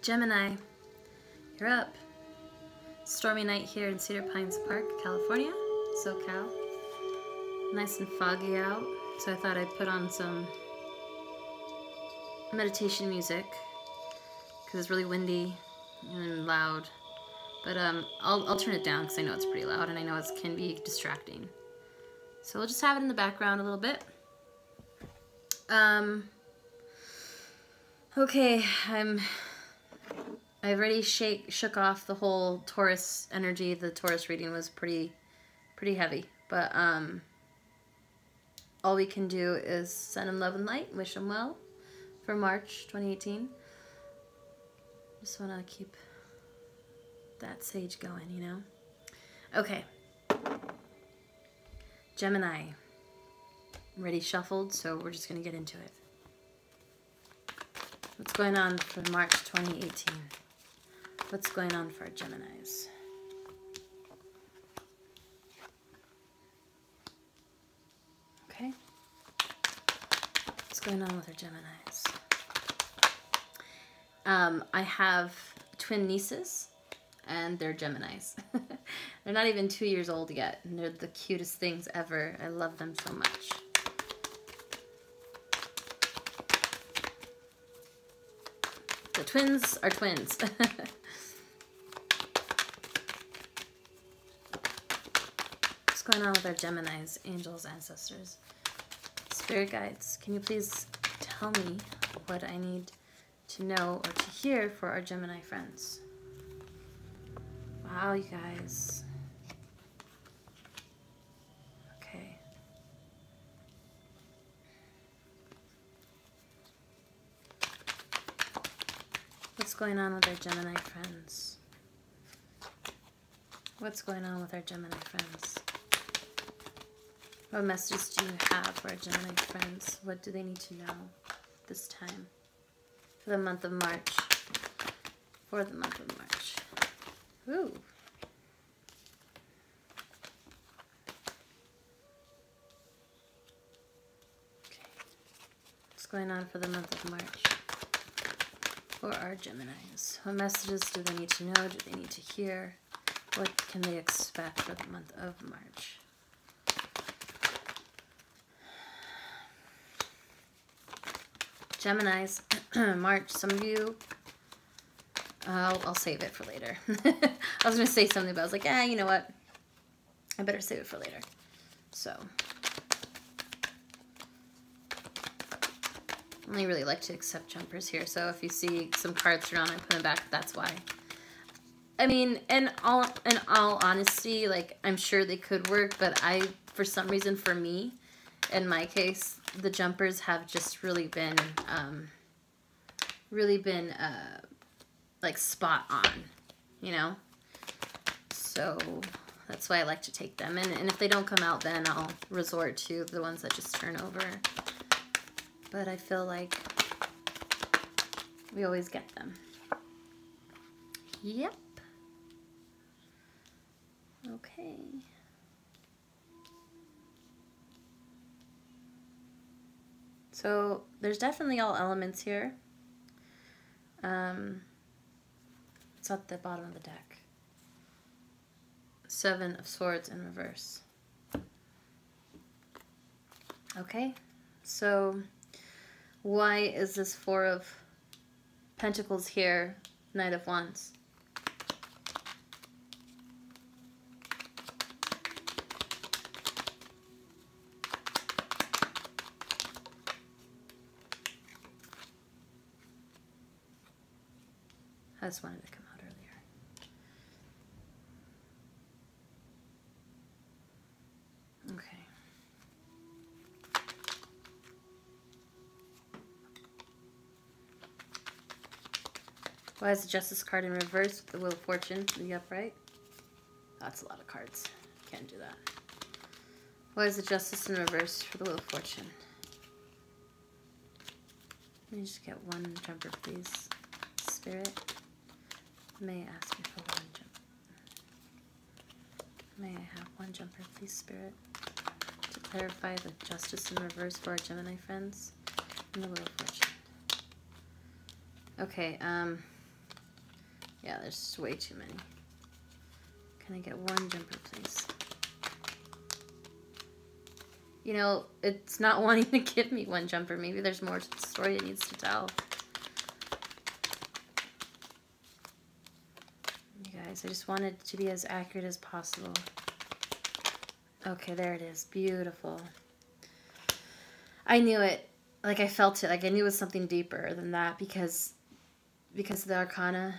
Gemini, you're up. Stormy night here in Cedar Pines Park, California, SoCal. Nice and foggy out, so I thought I'd put on some meditation music because it's really windy and loud. But I'll turn it down because I know it's pretty loud and I know it can be distracting. So we'll just have it in the background a little bit. Okay, I've already shook off the whole Taurus energy. The Taurus reading was pretty heavy, but all we can do is send them love and light, wish them well for March 2018. Just want to keep that sage going, you know? Okay. Gemini. Ready shuffled, so we're just going to get into it. What's going on for March 2018? What's going on for our Geminis? Okay. What's going on with our Geminis? I have twin nieces, and they're Geminis. They're not even 2 years old yet, and they're the cutest things ever. I love them so much. The twins are twins. What's going on with our Geminis, angels, ancestors, spirit guides? Can you please tell me what I need to know or to hear for our Gemini friends? Wow, you guys. Okay. What's going on with our Gemini friends? What's going on with our Gemini friends? What messages do you have for our Gemini friends? What do they need to know this time? For the month of March. For the month of March. Ooh. Okay. What's going on for the month of March? For our Geminis. What messages do they need to know? Do they need to hear? What can they expect for the month of March? Geminis, March, some of you, I'll save it for later. I was going to say something, but I was like, you know what? I better save it for later. So, I only really like to accept jumpers here, so if you see some cards drawn, I put them back, that's why. I mean, in all honesty, like, I'm sure they could work, but for some reason, for me, in my case, the jumpers have just really been, like, spot on, you know? So, that's why I like to take them. And if they don't come out, then I'll resort to the ones that just turn over. But I feel like we always get them. Yep. Okay. So there's definitely all elements here. It's at the bottom of the deck. 7 of Swords in reverse. Okay, so why is this 4 of Pentacles here, Knight of Wands? I just wanted to come out earlier. Okay. Why is the Justice card in reverse with the Wheel of Fortune in the upright? That's a lot of cards. Can't do that. Why is the Justice in reverse for the Wheel of Fortune? Let me just get one jumper, please. Spirit. May I ask you for one jumper? May I have one jumper, please, Spirit? To clarify the Justice in reverse for our Gemini friends and the Wheel of Fortune. Okay, Yeah, there's way too many. Can I get one jumper, please? You know, it's not wanting to give me one jumper. Maybe there's more to the story it needs to tell. You guys, I just wanted it to be as accurate as possible. Okay, there it is. Beautiful. I knew it. Like, I felt it. Like, I knew it was something deeper than that because the arcana,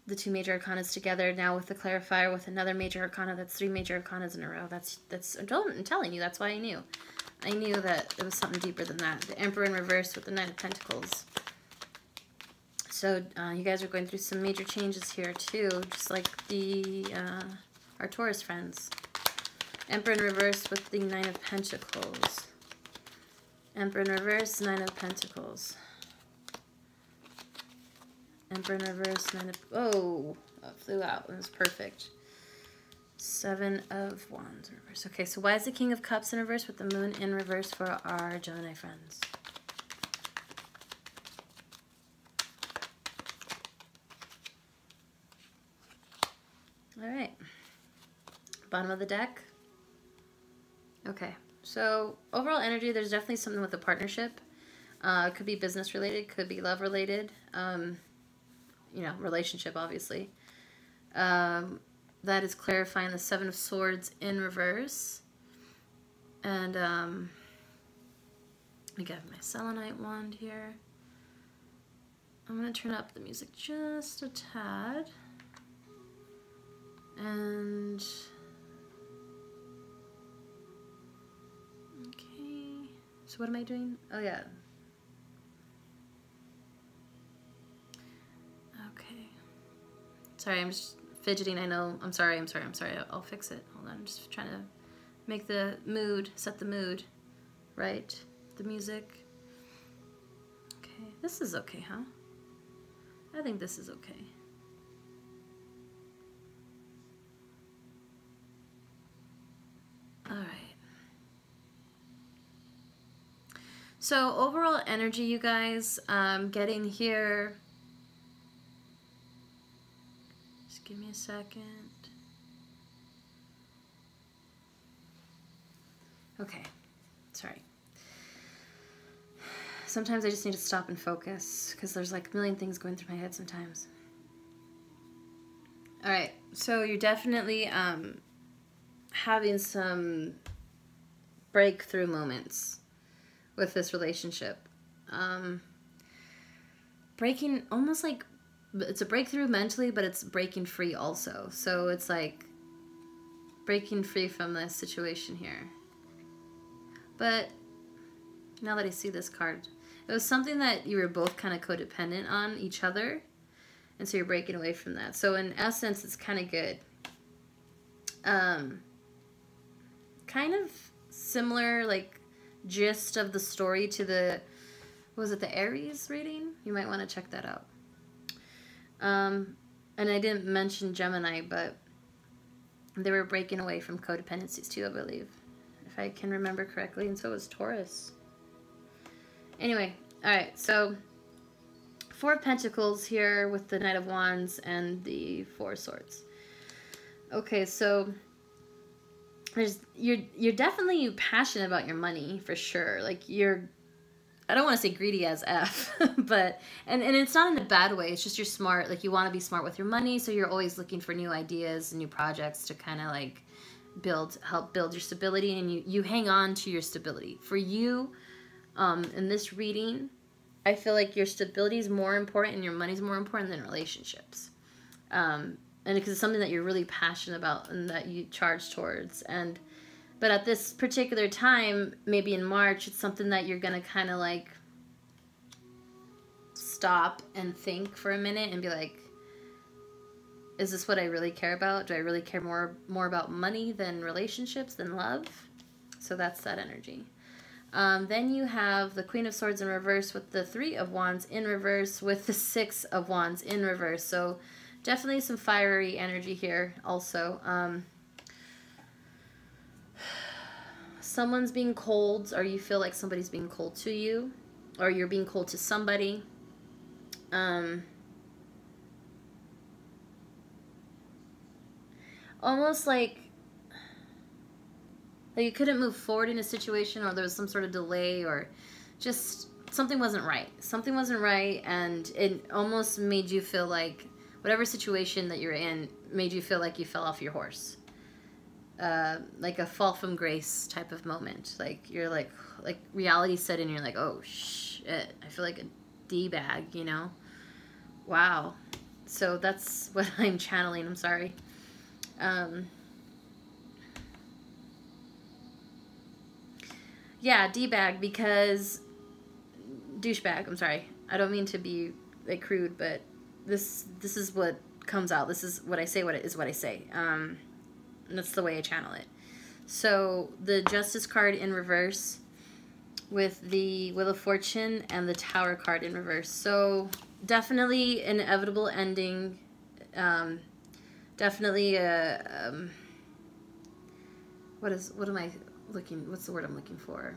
the two major arcanas together, now with the clarifier, with another major arcana, that's 3 major arcanas in a row. That's I'm telling you, that's why I knew. I knew that it was something deeper than that. The Emperor in reverse with the Knight of Pentacles. So, you guys are going through some major changes here, too, just like our Taurus friends. Emperor in reverse with the Nine of Pentacles. Emperor in reverse, Nine of Pentacles. Emperor in reverse, Nine of... Oh, it flew out. It was perfect. 7 of Wands in reverse. Okay, so why is the King of Cups in reverse with the Moon in reverse for our Gemini friends? All right. Bottom of the deck. Okay. So overall energy, there's definitely something with a partnership. It could be business related, could be love related. You know, relationship, obviously. That is clarifying the 7 of Swords in reverse. And I got my selenite wand here. I'm going to turn up the music just a tad. And okay, so what am I doing? Oh yeah. Okay. Sorry, I'm just fidgeting. I know. I'm sorry. I'll fix it. Hold on. I'm just trying to make the mood, set the mood, right? The music. Okay. This is okay, huh? I think this is okay. All right. So overall energy, you guys, getting here. Just give me a second. Okay. Sorry. Sometimes I just need to stop and focus because there's like a million things going through my head sometimes. All right. So you're definitely having some breakthrough moments with this relationship. Breaking, almost like it's a breakthrough mentally, but it's breaking free also. So it's like breaking free from this situation here. But now that I see this card, it was something that you were both kind of codependent on each other. And so you're breaking away from that. So in essence, it's kind of good. Kind of similar, like, gist of the story to the, what was it, the Aries reading? You might want to check that out. And I didn't mention Gemini, but they were breaking away from codependencies too, I believe, if I can remember correctly, and so was Taurus. Anyway, all right, so 4 of Pentacles here with the Knight of Wands and the 4 of Swords. Okay, so you're definitely passionate about your money for sure. Like I don't want to say greedy as F, but and it's not in a bad way. It's just you're smart. Like you want to be smart with your money, so you're always looking for new ideas and new projects to kind of like help build your stability, and you hang on to your stability. For you, in this reading, I feel like your stability is more important and your money is more important than relationships. And because it's something that you're really passionate about and that you charge towards. But at this particular time, maybe in March, it's something that you're going to kind of like stop and think for a minute and be like, is this what I really care about? Do I really care more about money than relationships, than love? So that's that energy. Then you have the Queen of Swords in reverse with the 3 of Wands in reverse with the 6 of Wands in reverse. So definitely some fiery energy here also. Someone's being cold, or you feel like somebody's being cold to you, or you're being cold to somebody. almost like you couldn't move forward in a situation, or there was some sort of delay, or just something wasn't right. Something wasn't right, and it almost made you feel like whatever situation that you're in made you feel like you fell off your horse. Like a fall from grace type of moment. Like you're like reality set in, you're like, oh shit, I feel like a D-bag, you know? Wow. So that's what I'm channeling. I'm sorry. Yeah, D-bag, because douchebag, I'm sorry. I don't mean to be like crude, but this is what comes out. This is what I say, what I say. And that's the way I channel it. So the Justice card in reverse with the Wheel of Fortune and the Tower card in reverse. So definitely an inevitable ending. Definitely a what's the word I'm looking for?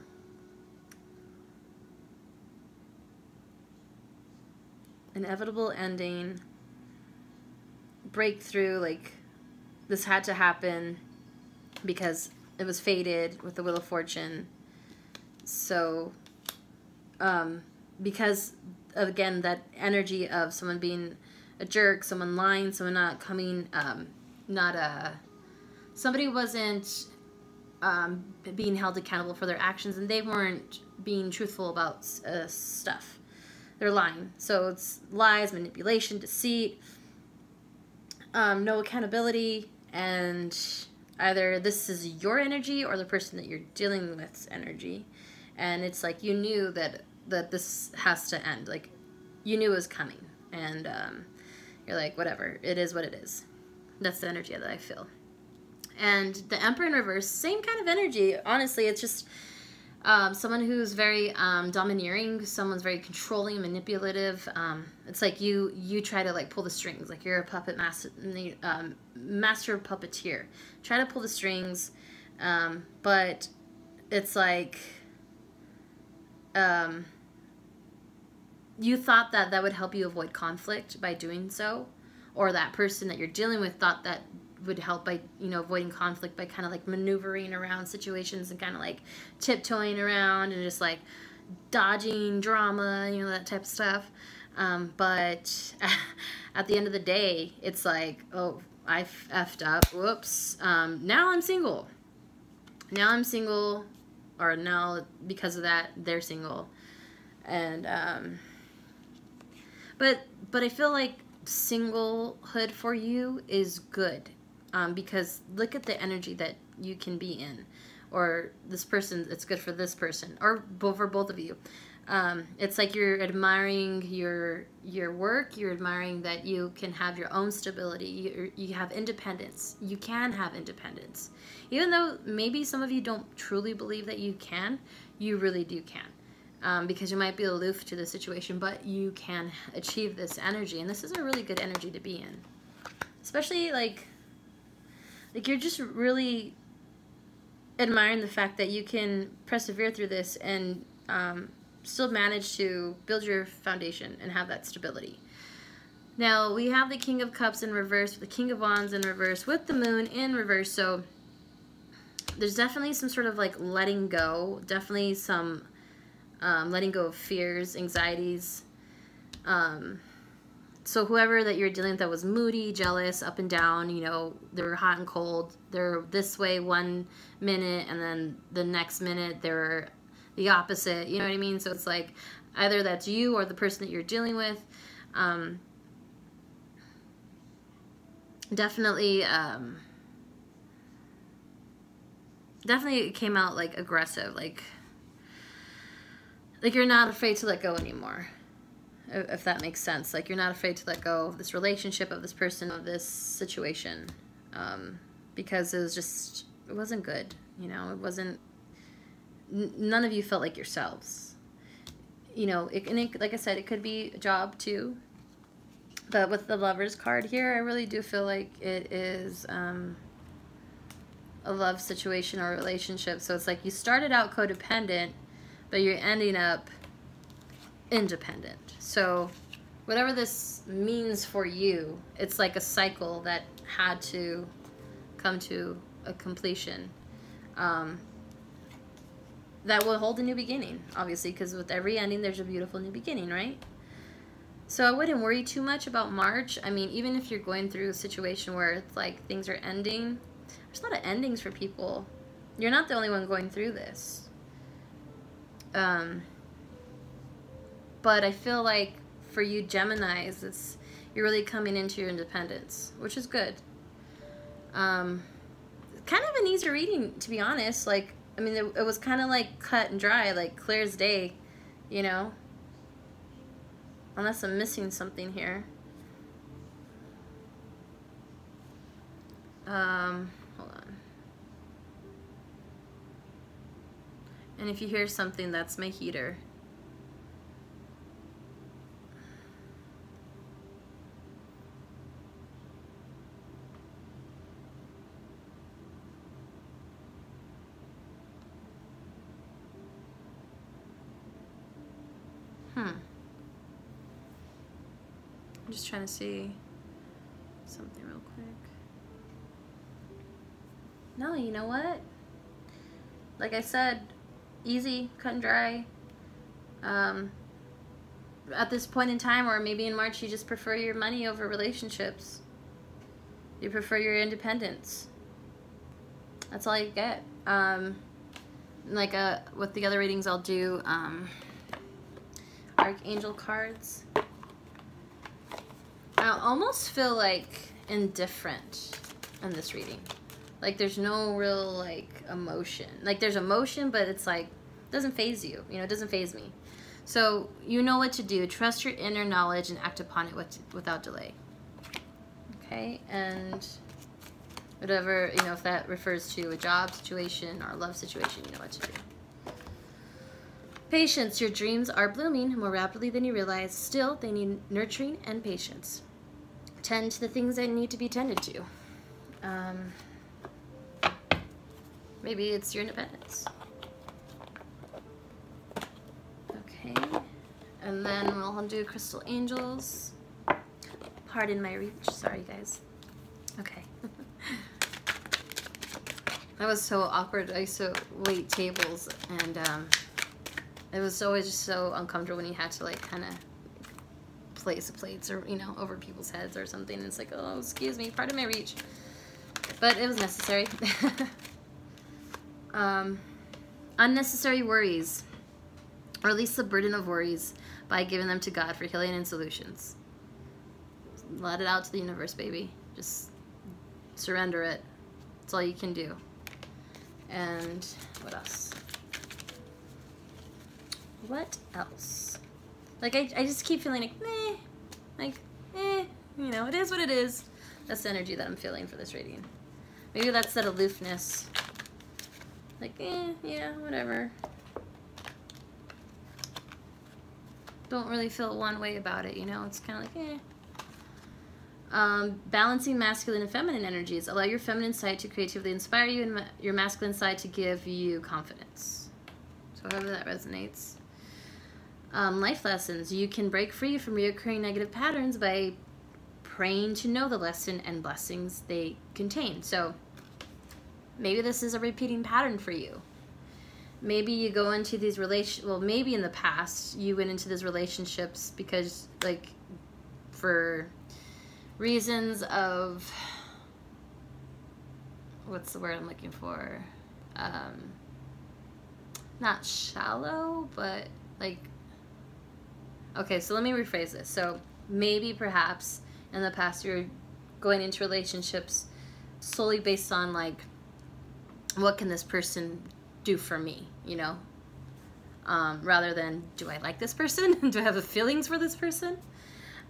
Inevitable ending, breakthrough, like this had to happen because it was fated with the Wheel of Fortune. So, because of, again, that energy of someone being a jerk, someone lying, someone not coming, somebody wasn't being held accountable for their actions, and they weren't being truthful about stuff. They're lying. So it's lies, manipulation, deceit, no accountability, and either this is your energy or the person that you're dealing with's energy. And it's like you knew that this has to end. Like you knew it was coming, and you're like, whatever, it is what it is. That's the energy that I feel. And the Emperor in reverse, same kind of energy. Honestly, it's just someone who's very domineering, someone's very controlling, manipulative. It's like you try to like pull the strings, like you're a puppet master, master puppeteer. Try to pull the strings, but it's like you thought that would help you avoid conflict by doing so, or that person that you're dealing with thought that would help by, you know, avoiding conflict by kind of like maneuvering around situations and kind of like tiptoeing around and just like dodging drama, you know, that type of stuff. But at the end of the day, it's like, oh, I effed up. Whoops. Now I'm single. Now I'm single, or now because of that, they're single. And, but I feel like singlehood for you is good. Because look at the energy that you can be in, or this person, it's good for this person, or for both of you. It's like you're admiring your work, you're admiring that you can have your own stability, you have independence. You can have independence. Even though maybe some of you don't truly believe that you can, you really do can. Because you might be aloof to the situation, but you can achieve this energy, and this is a really good energy to be in. Especially like you're just really admiring the fact that you can persevere through this and still manage to build your foundation and have that stability. Now, we have the King of Cups in reverse, the King of Wands in reverse, with the Moon in reverse. So there's definitely some sort of like letting go, definitely some letting go of fears, anxieties. So whoever that you're dealing with that was moody, jealous, up and down, you know, they're hot and cold. They're this way one minute, and then the next minute they're the opposite. You know what I mean? So it's like either that's you or the person that you're dealing with. Definitely it came out like aggressive, like you're not afraid to let go anymore. If that makes sense. Like you're not afraid to let go of this relationship, of this person, of this situation, because it wasn't good, you know. It wasn't, none of you felt like yourselves, you know. Like I said, it could be a job too, but with the Lovers card here, I really do feel like it is a love situation or relationship. So it's like you started out codependent, but you're ending up independent. So whatever this means for you, it's like a cycle that had to come to a completion. That will hold a new beginning, obviously, because with every ending, there's a beautiful new beginning, right? So I wouldn't worry too much about March. I mean, even if you're going through a situation where it's like things are ending, there's a lot of endings for people. You're not the only one going through this. But I feel like for you Geminis, you're really coming into your independence, which is good. Kind of an easy reading, to be honest. Like, I mean, it was kind of like cut and dry, like clear as day, you know? Unless I'm missing something here. Hold on. And if you hear something, that's my heater. I'm just trying to see something real quick. No, you know what? Like I said, easy, cut and dry. At this point in time, or maybe in March, you just prefer your money over relationships. You prefer your independence. That's all you get. Like with the other readings, I'll do Archangel cards. I almost feel like indifferent in this reading. Like there's no real like emotion. Like there's emotion, but it's like doesn't faze you. You know, it doesn't faze me. So you know what to do. Trust your inner knowledge and act upon it without delay. Okay, and whatever, you know, if that refers to a job situation or a love situation, you know what to do. Patience. Your dreams are blooming more rapidly than you realize. Still, they need nurturing and patience. Tend to the things that need to be tended to. Maybe it's your independence. Okay. And then we'll do Crystal Angels. Pardon my reach. Sorry, guys. Okay. That was so awkward. I used to wait tables, and it was always just so uncomfortable when you had to like kind of place the plates or, you know, over people's heads or something. And it's like, oh, excuse me, pardon my reach. But it was necessary. Unnecessary worries. Release the burden of worries by giving them to God for healing and solutions. Let it out to the universe, baby. Just surrender it. That's all you can do. And what else? What else? Like, I just keep feeling like, meh. Like, eh. You know, it is what it is. That's the energy that I'm feeling for this reading. Maybe that's that aloofness. Like, yeah, whatever. Don't really feel one way about it, you know? It's kind of like, balancing masculine and feminine energies. Allow your feminine side to creatively inspire you and your masculine side to give you confidence. So however that resonates. Life lessons. You can break free from reoccurring negative patterns by praying to know the lesson and blessings they contain. So maybe this is a repeating pattern for you. Maybe you go into these well, maybe in the past you went into these relationships because, like, for reasons of, what's the word I'm looking for? Not shallow, but like, okay, so let me rephrase this. So maybe perhaps in the past you're going into relationships solely based on like, what can this person do for me, you know? Rather than, do I like this person? Do I have the feelings for this person?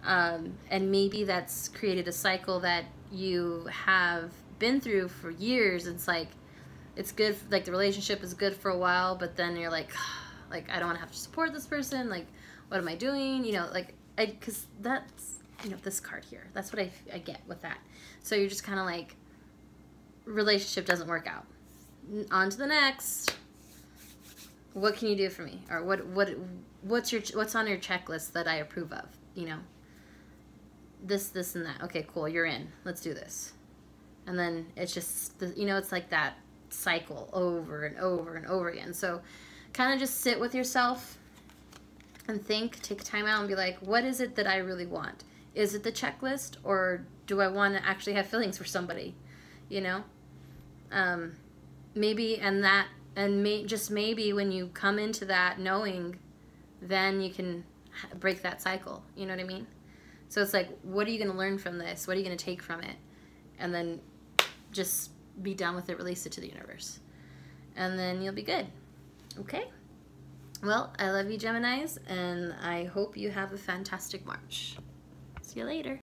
And maybe that's created a cycle that you have been through for years. It's like, it's good, like the relationship is good for a while, but then you're like, I don't want to have to support this person. Like, what am I doing? You know, like, because that's, you know, this card here. That's what I get with that. So you're just kind of like, relationship doesn't work out. On to the next. What can you do for me? Or what's on your checklist that I approve of? You know, this and that. Okay, cool. You're in. Let's do this. And then it's just, you know, it's like that cycle over and over and over again. So kind of just sit with yourself and think, take time out and be like, what is it that I really want? Is it the checklist, or do I want to actually have feelings for somebody? You know? Maybe, just maybe when you come into that knowing, then you can break that cycle. You know what I mean? So it's like, what are you going to learn from this? What are you going to take from it? And then just be done with it, release it to the universe. And then you'll be good. Okay? Well, I love you, Geminis, and I hope you have a fantastic March. See you later.